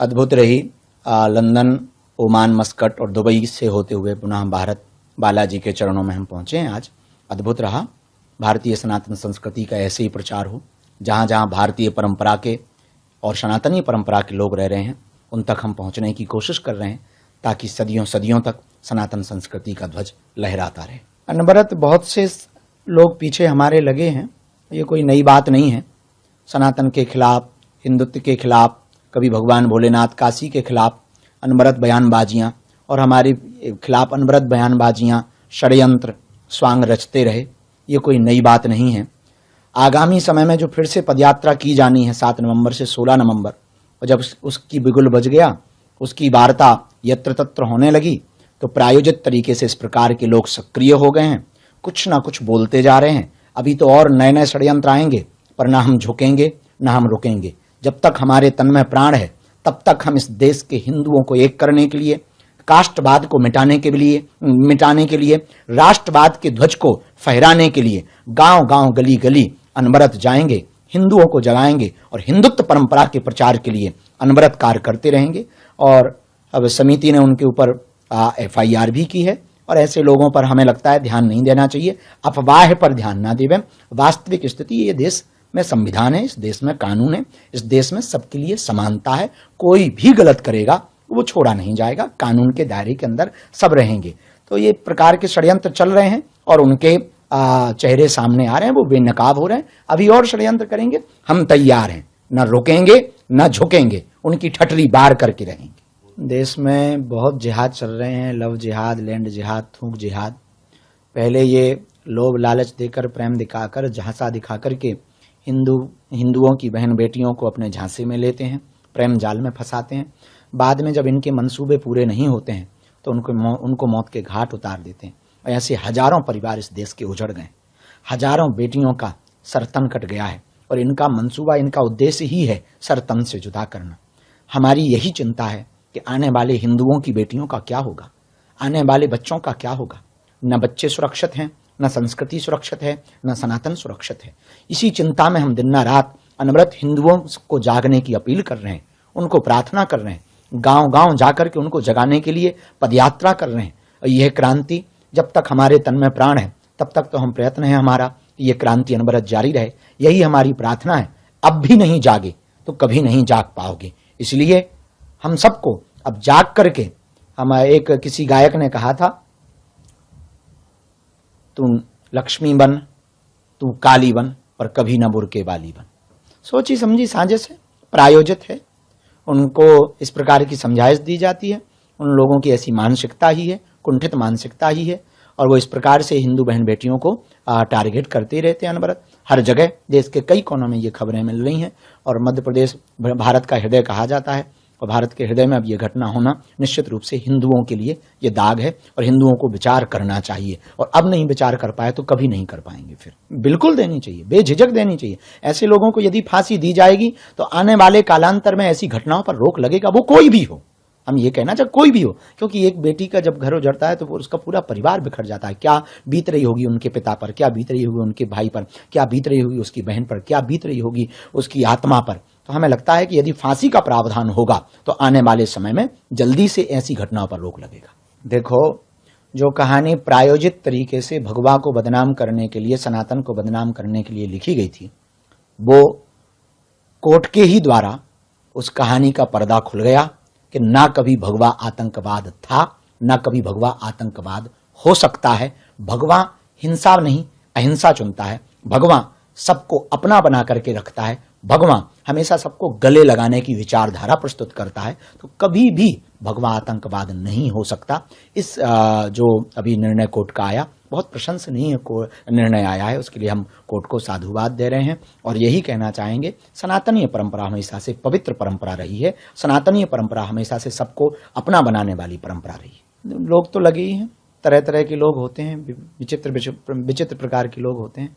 अद्भुत रही। London, Oman, Muscat और दुबई से होते हुए पुनः भारत बालाजी के चरणों में हम पहुंचे हैं आज। अद्भुत रहा। भारतीय सनातन संस्कृति का ऐसे ही प्रचार हो। जहाँ जहाँ भारतीय परंपरा के और सनातनी परंपरा के लोग रह रहे हैं उन तक हम पहुंचने की कोशिश कर रहे हैं, ताकि सदियों सदियों तक सनातन संस्कृति का ध्वज लहराता रहे। अनवरत बहुत से लोग पीछे हमारे लगे हैं, ये कोई नई बात नहीं है। सनातन के खिलाफ, हिंदुत्व के खिलाफ, कभी भगवान भोलेनाथ काशी के खिलाफ अनवरत बयानबाजियां और हमारे खिलाफ अनवरत बयानबाजियां, षड्यंत्र, स्वांग रचते रहे। ये कोई नई बात नहीं है। आगामी समय में जो फिर से पदयात्रा की जानी है 7 नवंबर से 16 नवंबर, और जब उसकी बिगुल बज गया, उसकी वार्ता यत्र तत्र होने लगी, तो प्रायोजित तरीके से इस प्रकार के लोग सक्रिय हो गए हैं, कुछ ना कुछ बोलते जा रहे हैं। अभी तो और नए नए षड्यंत्र आएंगे, पर ना हम झुकेंगे ना हम रुकेंगे। जब तक हमारे तन में प्राण है तब तक हम इस देश के हिंदुओं को एक करने के लिए, काष्ठवाद को मिटाने के लिए, राष्ट्रवाद के ध्वज को फहराने के लिए गांव गांव, गली गली अनवरत जाएंगे, हिंदुओं को जगाएंगे और हिंदुत्व परंपरा के प्रचार के लिए अनवरत कार्य करते रहेंगे। और अब समिति ने उनके ऊपर FIR भी की है, और ऐसे लोगों पर हमें लगता है ध्यान नहीं देना चाहिए। अफवाह पर ध्यान ना देवें। वास्तविक स्थिति, ये देश में संविधान है, इस देश में कानून है, इस देश में सबके लिए समानता है। कोई भी गलत करेगा वो छोड़ा नहीं जाएगा, कानून के दायरे के अंदर सब रहेंगे। तो ये प्रकार के षड्यंत्र चल रहे हैं और उनके चेहरे सामने आ रहे हैं, वो बेनकाब हो रहे हैं। अभी और षड्यंत्र करेंगे, हम तैयार हैं, न रुकेंगे न झुकेंगे, उनकी ठटरी बार करके रहेंगे। देश में बहुत जिहाद चल रहे हैं, लव जिहाद, लैंड जिहाद, थूक जिहाद। पहले ये लोभ लालच देकर, प्रेम दिखाकर, झांसा दिखाकर के हिंदुओं की बहन बेटियों को अपने झांसे में लेते हैं, प्रेम जाल में फंसाते हैं। बाद में जब इनके मंसूबे पूरे नहीं होते हैं तो उनको मौत के घाट उतार देते हैं। और ऐसे हजारों परिवार इस देश के उजड़ गए, हजारों बेटियों का सर तन कट गया है। और इनका मंसूबा, इनका उद्देश्य ही है सर तन से जुदा करना। हमारी यही चिंता है कि आने वाले हिंदुओं की बेटियों का क्या होगा, आने वाले बच्चों का क्या होगा। न बच्चे सुरक्षित हैं, न संस्कृति सुरक्षित है, न सनातन सुरक्षित है। इसी चिंता में हम दिन रात अनवरत हिंदुओं को जागने की अपील कर रहे हैं, उनको प्रार्थना कर रहे हैं, गांव गांव जाकर के उनको जगाने के लिए पदयात्रा कर रहे हैं। और यह क्रांति जब तक हमारे तन में प्राण है तब तक तो हम प्रयत्न है हमारा कि यह क्रांति अनवरत जारी रहे। यही हमारी प्रार्थना है। अब भी नहीं जागे तो कभी नहीं जाग पाओगे। इसलिए हम सबको अब जाग करके, एक किसी गायक ने कहा था, तू लक्ष्मी बन, तू काली बन, पर कभी न बुरके वाली बन। सोची समझी साजिश है, प्रायोजित है। उनको इस प्रकार की समझाइश दी जाती है। उन लोगों की ऐसी मानसिकता ही है, कुंठित मानसिकता ही है, और वो इस प्रकार से हिंदू बहन बेटियों को टारगेट करते रहते हैं अनवरत। हर जगह देश के कई कोनों में ये खबरें मिल रही हैं। और मध्य प्रदेश भारत का हृदय कहा जाता है, और भारत के हृदय में अब ये घटना होना निश्चित रूप से हिंदुओं के लिए ये दाग है। और हिंदुओं को विचार करना चाहिए, और अब नहीं विचार कर पाए तो कभी नहीं कर पाएंगे। फिर बिल्कुल देनी चाहिए, बेझिझक देनी चाहिए। ऐसे लोगों को यदि फांसी दी जाएगी तो आने वाले कालांतर में ऐसी घटनाओं पर रोक लगेगा, वो कोई भी हो। हम ये कहना चाहे कोई भी हो, क्योंकि एक बेटी का जब घर उजड़ता है तो उसका पूरा परिवार बिखर जाता है। क्या बीत रही होगी उनके पिता पर, क्या बीत रही होगी उनके भाई पर, क्या बीत रही होगी उसकी बहन पर, क्या बीत रही होगी उसकी आत्मा पर। तो हमें लगता है कि यदि फांसी का प्रावधान होगा तो आने वाले समय में जल्दी से ऐसी घटनाओं पर रोक लगेगा। देखो, जो कहानी प्रायोजित तरीके से भगवा को बदनाम करने के लिए, सनातन को बदनाम करने के लिए लिखी गई थी, वो कोर्ट के ही द्वारा उस कहानी का पर्दा खुल गया कि ना कभी भगवा आतंकवाद था, ना कभी भगवा आतंकवाद हो सकता है। भगवा हिंसा नहीं, अहिंसा चुनता है। भगवा सबको अपना बना करके रखता है। भगवा हमेशा सबको गले लगाने की विचारधारा प्रस्तुत करता है। तो कभी भी भगवा आतंकवाद नहीं हो सकता। इस जो अभी निर्णय कोर्ट का आया, बहुत प्रशंसनीय निर्णय आया है, उसके लिए हम कोर्ट को साधुवाद दे रहे हैं। और यही कहना चाहेंगे, सनातनीय परंपरा हमेशा से पवित्र परंपरा रही है। सनातनीय परंपरा हमेशा से सबको अपना बनाने वाली परंपरा रही है। लोग तो लगे ही हैं, तरह तरह के लोग होते हैं, विचित्र प्रकार के लोग होते हैं।